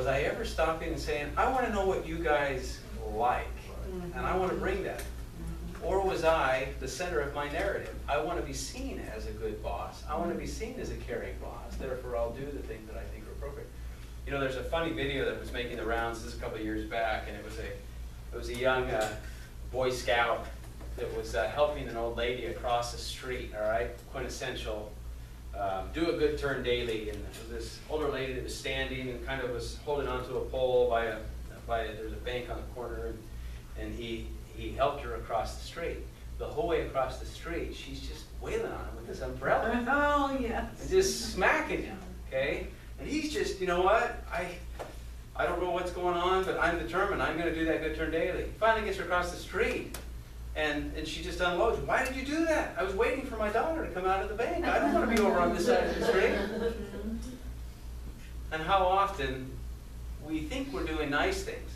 Was I ever stopping and saying, I want to know what you guys like, and I want to bring that? Or was I the center of my narrative? I want to be seen as a good boss. I want to be seen as a caring boss. Therefore, I'll do the things that I think are appropriate. You know, there's a funny video that was making the rounds this a couple of years back, and it was a young Boy Scout that was helping an old lady across the street, all right? Quintessential, do a good turn daily. And there was this older lady that was standing and kind of was holding onto a pole there's a bank on the corner, and he helped her across the street. The whole way across the street, she's just wailing on him with this umbrella. Oh, yes. And just smacking him, okay? And he's just, you know what? I don't know what's going on, but I'm determined. I'm going to do that good turn daily. He finally gets her across the street, and she just unloads. Why did you do that? I was waiting for my daughter to come out of the bank. I don't want to be over on this side of the street. And how often we think we're doing nice things,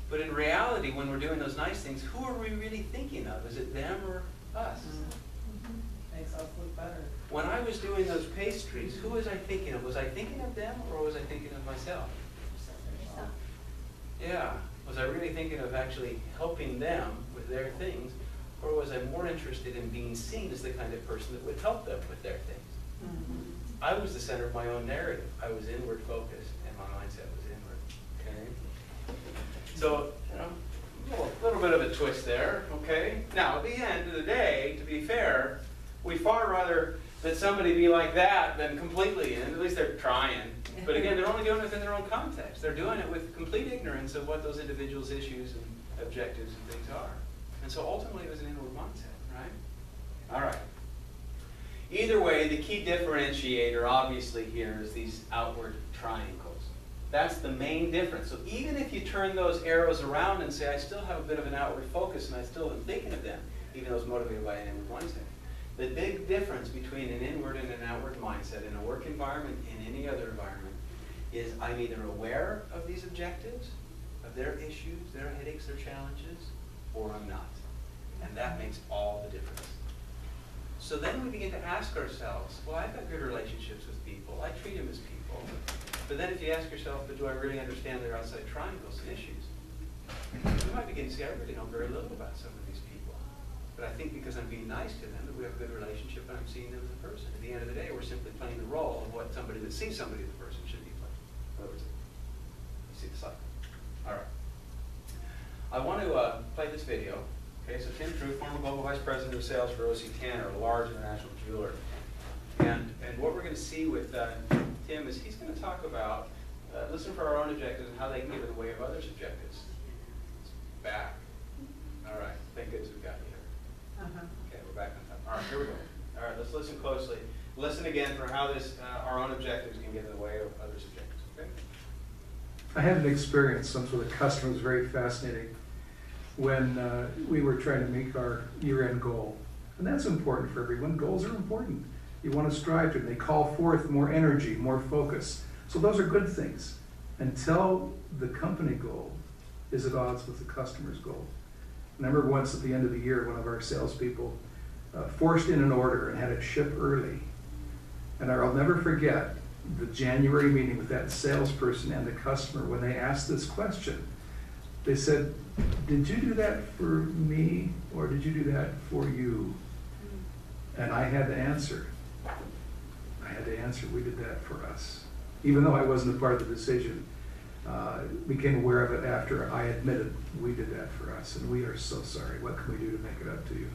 but in reality, when we're doing those nice things, who are we really thinking of? Is it them or us? Makes us look better. When I was doing those pastries, who was I thinking of? Was I thinking of them, or was I thinking of myself? Yeah. Was I really thinking of actually helping them with their things, or was I more interested in being seen as the kind of person that would help them with their things? I was the center of my own narrative. I was inward focused, and my mindset was inward. Okay. So, you know, a little bit of a twist there. Okay. Now, at the end of the day, to be fair, we far rather that somebody be like that than completely, and at least they're trying. But again, they're only doing it within their own context. They're doing it with complete ignorance of what those individuals' issues and objectives and things are. And so ultimately it was an inward mindset, right? All right. Either way, the key differentiator obviously here is these outward triangles. That's the main difference. So even if you turn those arrows around and say, I still have a bit of an outward focus and I still am thinking of them, even though it's motivated by an inward mindset. The big difference between an inward and an outward mindset in a work environment, in any other environment, is I'm either aware of these objectives, of their issues, their headaches, their challenges, or I'm not. And that makes all the difference. So then we begin to ask ourselves, well, I've got good relationships with people. I treat them as people. But then if you ask yourself, but do I really understand their outside triangles and issues? You might begin to say, I really know very little about some of these people. But I think because I'm being nice to them, that we have a good relationship and I'm seeing them as a person. At the end of the day, we're simply playing the role of what somebody that sees somebody as a person should be playing. In other words, you see the cycle. All right. I want to play this video. Okay, so Tim True, former Global Vice President of Sales for O.C. Tanner, a large international jeweler. And what we're going to see with Tim is he's going to talk about, listen for our own objectives and how they can get in the way of others' objectives. It's back. All right, thank goodness we've got you here. Okay, we're back on top. All right, here we go. All right, let's listen closely. Listen again for how this, our own objectives can get in the way of others' objectives, okay? I had an experience once with a customer. It was very fascinating when we were trying to meet our year-end goal. And that's important for everyone. Goals are important. You want to strive to them. They call forth more energy, more focus. So those are good things until the company goal is at odds with the customer's goal. I remember once at the end of the year, one of our salespeople forced in an order and had it shipped early. And I'll never forget the January meeting with that salesperson and the customer when they asked this question. They said, did you do that for me or did you do that for you? And I had to answer. We did that for us. Even though I wasn't a part of the decision, became aware of it after I admitted we did that for us, and we are so sorry. What can we do to make it up to you?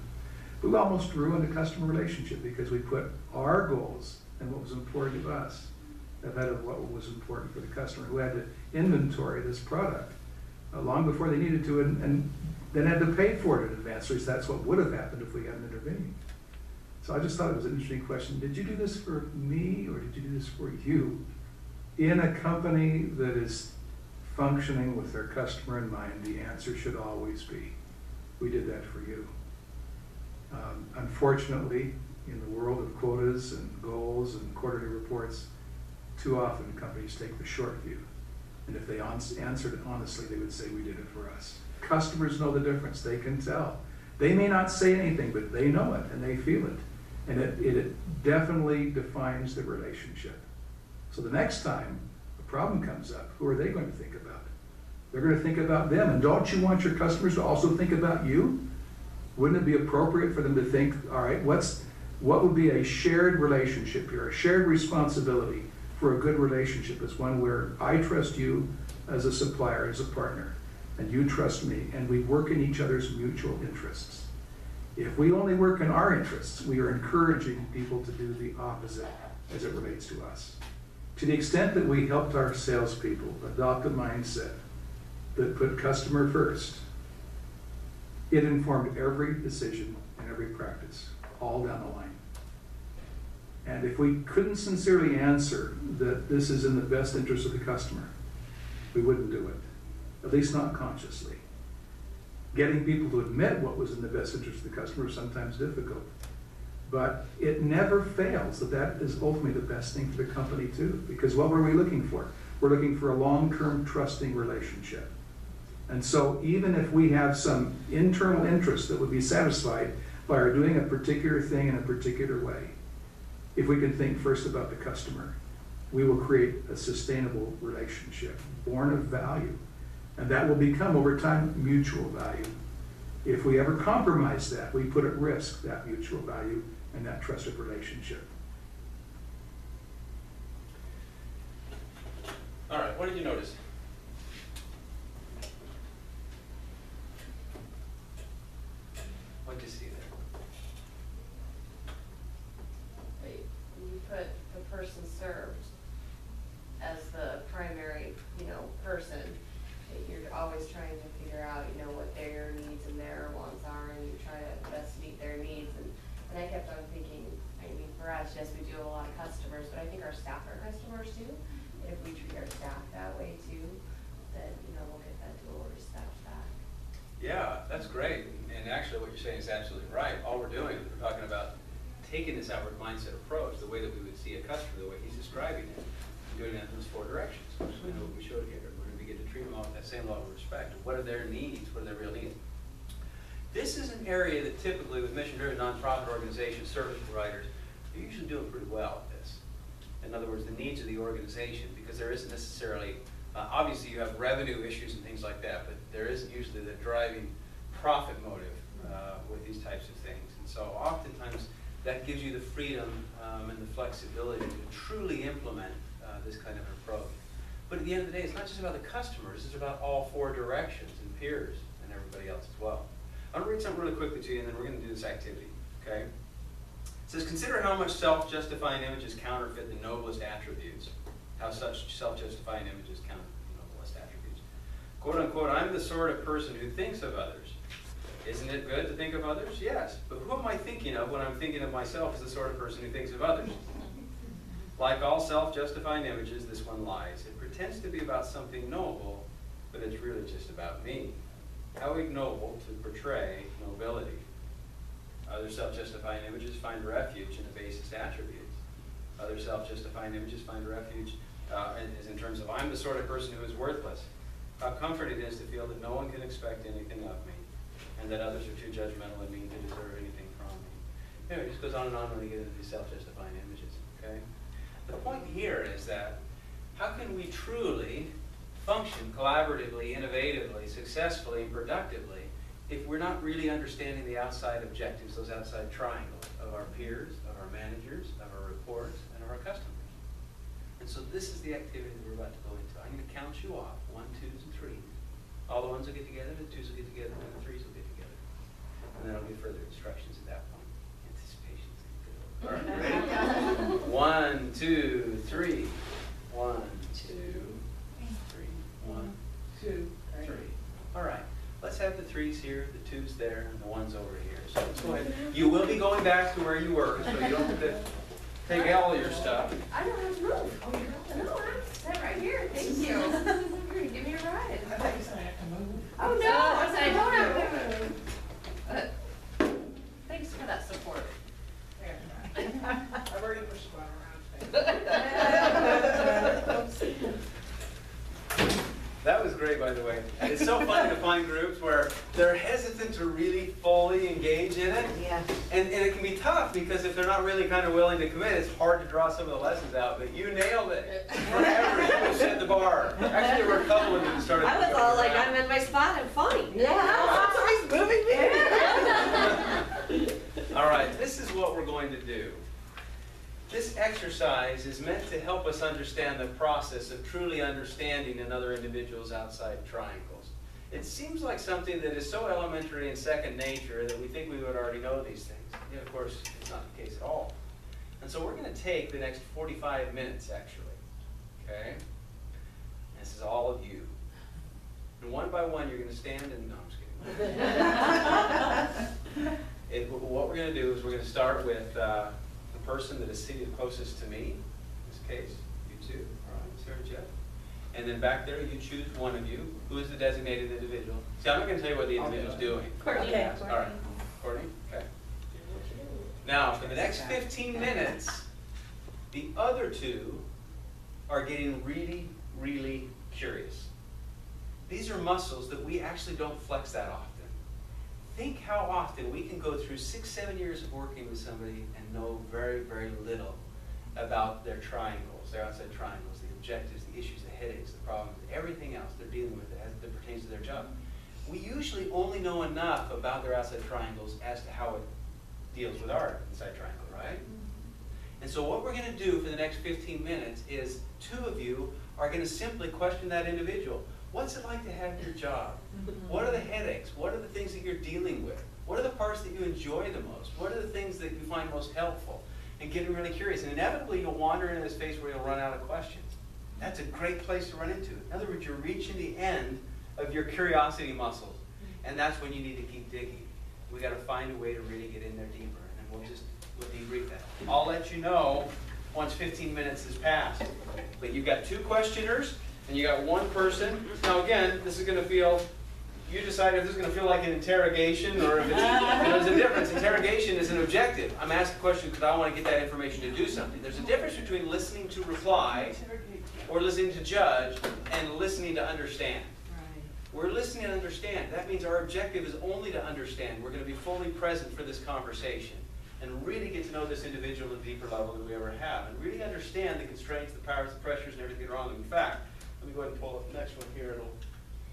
We almost ruined a customer relationship because we put our goals and what was important to us ahead of what was important for the customer, who had to inventory this product long before they needed to, and then had to pay for it in advance. So that's what would have happened if we hadn't intervened. So I just thought it was an interesting question. Did you do this for me or did you do this for you? In a company that is functioning with their customer in mind, the answer should always be, we did that for you. Unfortunately, in the world of quotas and goals and quarterly reports, too often companies take the short view. And if they answered it honestly, they would say, we did it for us. Customers know the difference. They can tell. They may not say anything, but they know it and they feel it. And it definitely defines the relationship. So the next time a problem comes up, who are they going to think about? They're going to think about them. And don't you want your customers to also think about you? Wouldn't it be appropriate for them to think, all right, what would be a shared relationship here, a shared responsibility for a good relationship is one where I trust you as a supplier, as a partner, and you trust me, and we work in each other's mutual interests. If we only work in our interests, we are encouraging people to do the opposite as it relates to us. To the extent that we helped our salespeople adopt a mindset that put customer first, it informed every decision and every practice, all down the line. And if we couldn't sincerely answer that this is in the best interest of the customer, we wouldn't do it, at least not consciously. Getting people to admit what was in the best interest of the customer is sometimes difficult. But it never fails that that is ultimately the best thing for the company too. Because what were we looking for? We're looking for a long-term trusting relationship. And so even if we have some internal interest that would be satisfied by our doing a particular thing in a particular way, if we can think first about the customer, we will create a sustainable relationship born of value. And that will become, over time, mutual value. If we ever compromise that, we put at risk that mutual value and that trusted relationship. All right, what did you notice? What did you see there? You put the person served as the primary, person. You're always trying to figure out, what their needs and their wants are, and you try to best meet their needs. And I kept on thinking, for us, yes, we do a lot of customers, but I think our staff are customers too. And if we treat our staff that way too, then, we'll get that dual respect back. Yeah, that's great. And actually what you're saying is absolutely right. All we're doing is we're talking about taking this outward mindset approach, the way that we would see a customer, the way he's describing it, and doing that in those 4 directions. Which we know what we showed here. We're going to begin to treat them all with that same level of respect. What are their needs? What are their real needs? This is an area that typically with mission-driven nonprofit organizations, service providers, they're usually doing pretty well at this. In other words, the needs of the organization, because there isn't necessarily, obviously you have revenue issues and things like that, but there isn't usually the driving profit motive with these types of things. And so oftentimes that gives you the freedom and the flexibility to truly implement this kind of approach. But at the end of the day, it's not just about the customers, it's about all 4 directions and peers and everybody else as well. I'm going to read something really quickly to you, and then we're going to do this activity, okay? It says, consider how much self-justifying images counterfeit the noblest attributes. How such self-justifying images counterfeit the noblest attributes. Quote unquote, I'm the sort of person who thinks of others. Isn't it good to think of others? Yes. But who am I thinking of when I'm thinking of myself as the sort of person who thinks of others? Like all self-justifying images, this one lies. It pretends to be about something noble, but it's really just about me. How ignoble to portray nobility. Other self-justifying images find refuge in the basest attributes. Other self-justifying images find refuge in terms of, I'm the sort of person who is worthless. How comforting it is to feel that no one can expect anything of me, and that others are too judgmental and mean to deserve anything from me. Anyway, it just goes on and on when you get into these self-justifying images, okay? The point here is that how can we truly function collaboratively, innovatively, successfully, and productively if we're not really understanding the outside objectives, those outside triangles of our peers, of our managers, of our reports, and of our customers. And so this is the activity that we're about to go into. I'm going to count you off, 1, 2s, and 3s. All the 1s will get together, the 2s will get together, and the 3s will get together. And then I'll give further instructions at that point. Anticipation is good. All right, ready? 1, 2, 3. 1, 2, 3. 1, 2, 3. All right. Let's have the 3s here, the 2s there, and the 1s over here. So let's go ahead. You will be going back to where you were, so you don't have to take all your stuff. I don't have to move. Oh, you don't have to? No, I'm set right here. Thank you. You're going to give me a ride. I thought you said I have to move. Oh, no. I said I don't have to move. Thanks for that support. I've already pushed one around. That was great, by the way. It's so funny to find groups where they're hesitant to really fully engage in it. Yeah. And it can be tough because if they're not really kind of willing to commit, it's hard to draw some of the lessons out. But you nailed it. Forever. You set the bar were. Actually, there were a couple of you that started. I was all like, I'm in my spot, I'm fine. Yeah, somebody's moving me. All right, this is what we're going to do. This exercise is meant to help us understand the process of truly understanding another individual's outside triangles. It seems like something that is so elementary and second nature that we think we would already know these things. Yet, of course, it's not the case at all. And so we're going to take the next 45 minutes, actually. Okay? This is all of you. And one by one, you're going to stand and... No, I'm just kidding. What we're going to do is we're going to start with the person that is seated closest to me. In this case, you two. All right, Sarah Jeff. And then back there, you choose one of you. Who is the designated individual? See, I'm not going to tell you what the individual's doing. Courtney. Okay. All right. Courtney? Okay. Now, for the next 15 minutes, the other two are getting really, really curious. These are muscles that we actually don't flex that often. Think how often we can go through 6, 7 years of working with somebody and know very, very little about their triangles, their outside triangles, the objectives, the issues, the headaches, the problems, everything else they're dealing with as it pertains to their job. We usually only know enough about their outside triangles as to how it deals with our inside triangle, right? And so what we're going to do for the next 15 minutes is 2 of you are going to simply question that individual. What's it like to have your job? What are the headaches? What are the things that you're dealing with? What are the parts that you enjoy the most? What are the things that you find most helpful? And getting really curious. And inevitably, you'll wander into this phase where you'll run out of questions. That's a great place to run into. In other words, you're reaching the end of your curiosity muscles. And that's when you need to keep digging. We got to find a way to really get in there deeper. And then we'll debrief that. I'll let you know once 15 minutes has passed. But you've got 2 questioners. And you got 1 person. Now again, this is going to feel, you decide if this is going to feel like an interrogation or if it's, there's a difference. Interrogation is an objective. I'm asking a question because I want to get that information to do something. There's a difference between listening to reply or listening to judge and listening to understand. We're listening to understand. That means our objective is only to understand. We're going to be fully present for this conversation and really get to know this individual at a deeper level than we ever have and really understand the constraints, the powers, the pressures, and everything around them. In fact, let me go ahead and pull up the next one here. It'll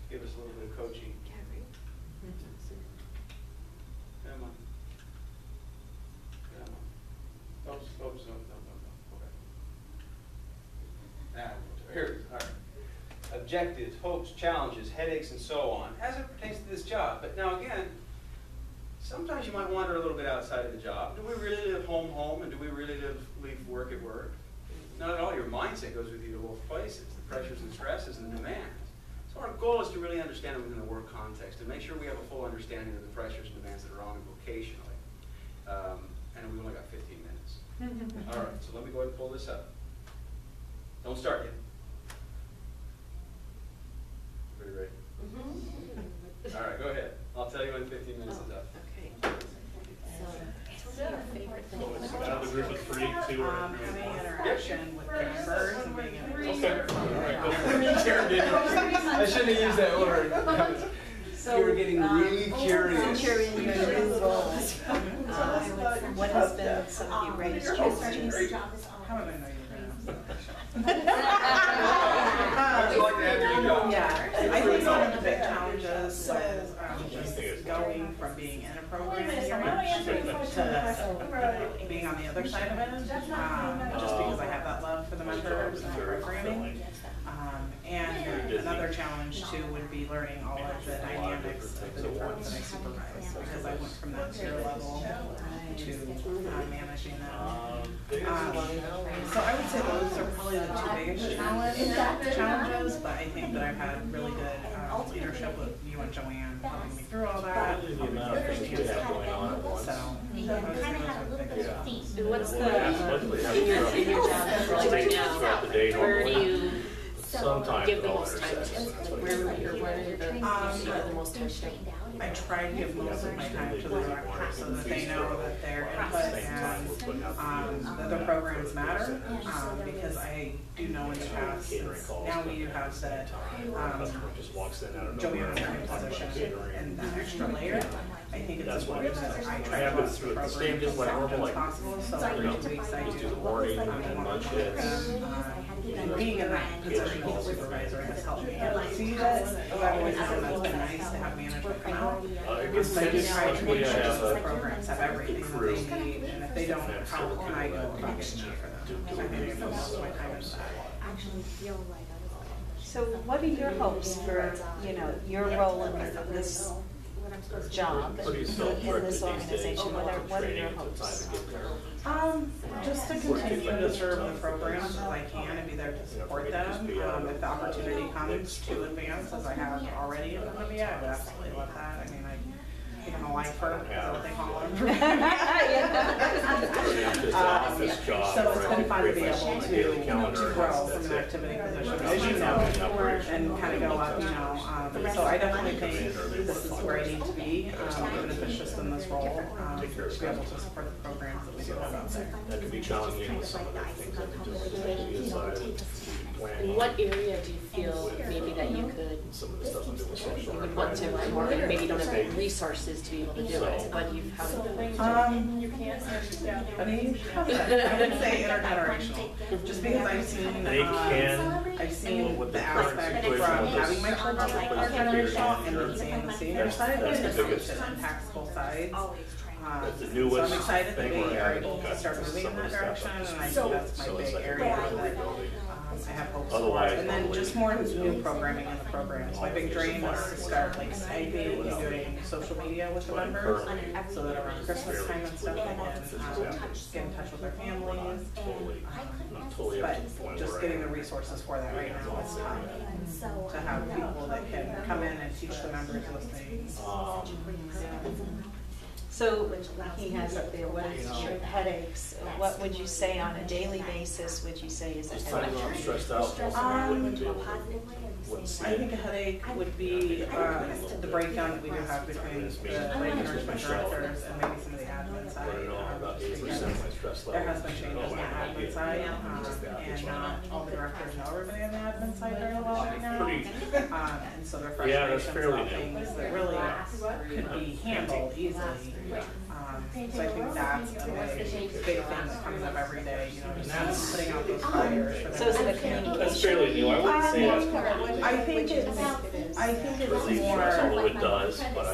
give us a little bit of coaching. Come on. Come on. Oops, no. Okay. Here it is. All right. Objectives, hopes, challenges, headaches, and so on, as it pertains to this job. But now again, sometimes you might wander a little bit outside of the job. Do we really live home, and do we really leave work at work? Not at all. Your mindset goes with you to both places, the pressures and stresses and the demands. So our goal is to really understand them within the work context and make sure we have a full understanding of the pressures and demands that are on vocationally. And we've only got 15 minutes. All right, so let me go ahead and pull this up. Don't start yet. Everybody ready? All right, go ahead. I'll tell you when 15 minutes is up. Okay. So it's out of the group of 3, 2 or Having interaction with the members and being able to. okay. All right, go. I shouldn't have used that word. You were getting really curious. Since you're in your new roles, what has been some of your greatest challenges? How would I know you're How'd you like to have your new job? Yeah, I think one of the big challenges was just going from being in a program to being on the other side of it, just because I have that love for the members and programming. And another challenge too would be learning all of the dynamics of the departments that I supervise, because I went from that tier level to managing them. So I would say those are probably the 2 biggest challenges, but I think that I've had really good leadership with you and Joanne helping me through all that. Probably the amount of things you have going on at once. So, You kind of had a little bit of theme. And what's Well, the, absolutely. in your job right now, Throughout the day, where do normally. you Sometimes give the all most time intersections. to? Like where are the, you give the most time to? I try to give most of my time to the directors so that they know that their input and that the programs matter, because I do know in the past, since now we do have the Just walks in out of Joanne's in position and that extra layer. I think it's That's what important it is. that I I try have to this watch the through the program same, just like as normal, much as like, possible, so every 2 weeks I just do do the morning and one lunch hits. program, being in that position as a supervisor has helped me see that. I've always found that's been nice to have management come out. Because I do try to make sure that the programs have everything that they need, and if they don't, how can I go about getting that for them? So I think most of my time is that. So what are your hopes for, you know, your role in this job in this organization? What are your hopes? Just to continue to serve the programs as I can and be there to support them. If the opportunity comes to advance as I have already in front of me, I would absolutely love that. I mean, I'm a lifer, is what they call them. So it's been fun to be able to grow from an activity position, as you know, and kind of go up, you know. So I definitely think this is where I need to be, even if it's just in this role, to be able to support the programs that we do have out there. That can be challenging with some of the things I've been doing. In what area do you feel maybe that you could, you would want to learn more, and maybe don't have the resources to be able to do it? What do you, how do you I mean, I would say intergenerational, just because I've seen the aspect from having my children intergenerational and then seeing the senior side, it impacts both sides. So I'm excited that we are able to start moving in that direction, and I think that's my big area that I have hopes for. And then just more new programming in the programs. My big dream is to start like Skyping and doing social media with the members, so that around Christmas time and stuff they can get in touch with their families. But just getting the resources for that right now is tough. To have people that can come in and teach the members those things. So he has up there, what is your headaches? What would you say on a daily basis, would you say is a headache? I'm stressed out. I think a headache would be the breakdown that we do have between the enrichment directors and maybe some of the admin side. There has been changes on the admin side, and not all the directors know everybody on the admin side very well right now. And so their frustrations about things that really could be handled easily. So I think that's a big thing that comes up every day, you know, just putting out those fires for them. So is it a communication? That's fairly new. I wouldn't say that's. I think it's more Although it does, but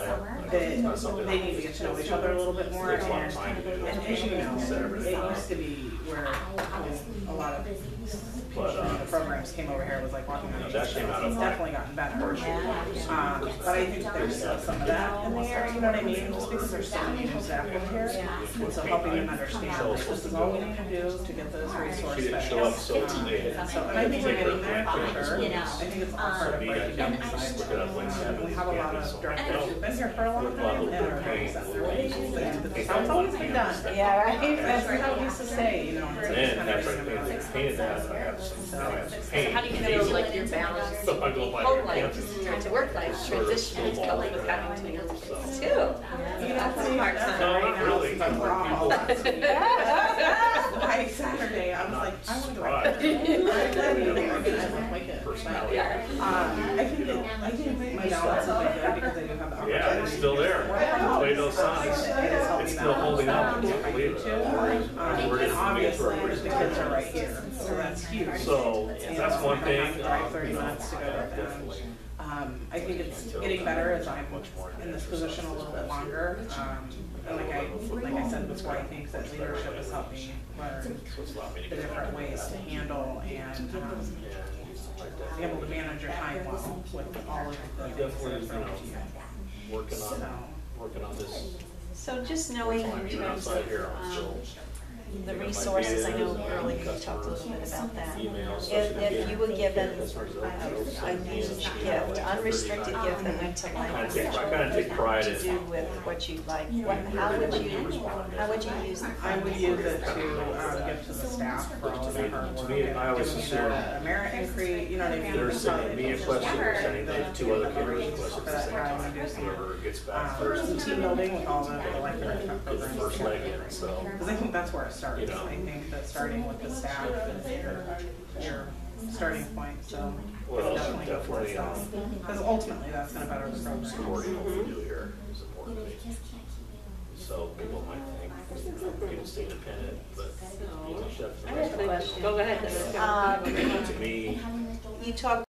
that they need to get to know each other a little bit more. And as you know, it used to be where a lot of the programs came over here, it was like walking on the street. It's definitely gotten better. But I think there's still some of that in the air, you know what I mean? Just because there's so many new staff over here. And so helping them understand, like, this is all we need to do to get those resources back. And I think we're getting there for sure. I think it's all part of breaking down the silos. We have a lot of directors who've been here for a long time and are very set in their ways. It's always been done. Yeah, right. That's how we used to say, you know. And then after I painted that, I have some paint. how do you feel like your balance So I go by home life to work life transition is coupled with having to work too? That's a hard time. No, not really. By Saturday, I was like, I want to go I think my balance is good because I do have the opportunity. Yeah, it's still there. Tomato sun, it's still holding up. I can't believe it. And obviously, the kids are right here, so that's huge. So that's one thing. Drive 30 minutes to go with them. I think it's getting better as I'm in this position a little bit longer. And like I said before, I think that leadership has helped me learn the different ways to handle and be able to manage your time well with all of the things that are thrown at you. Working on this. So just knowing in terms of the resources, I know earlier you talked a little bit about that. If you were given a huge gift, unrestricted gift that went to life, I kind of take pride to do in with what you'd like, how would you use it? I would use it to give to the staff for all of their hard work. To me, I always Give them a merit increase, you know what I mean? they're sending me a question, they're sending the two other candidates questions at the same time. Whoever gets back first is Team building with all the like enrichment the programs. first leg in, so. Because I think that's where it starts. I think that starting with the staff is your starting point, so Well, definitely go for it. Because ultimately, that's going to better the program. Supporting what we do here is important to me. So people might think, you know, people stay independent, but you know, chef. I have a question. Go ahead. To me. You talked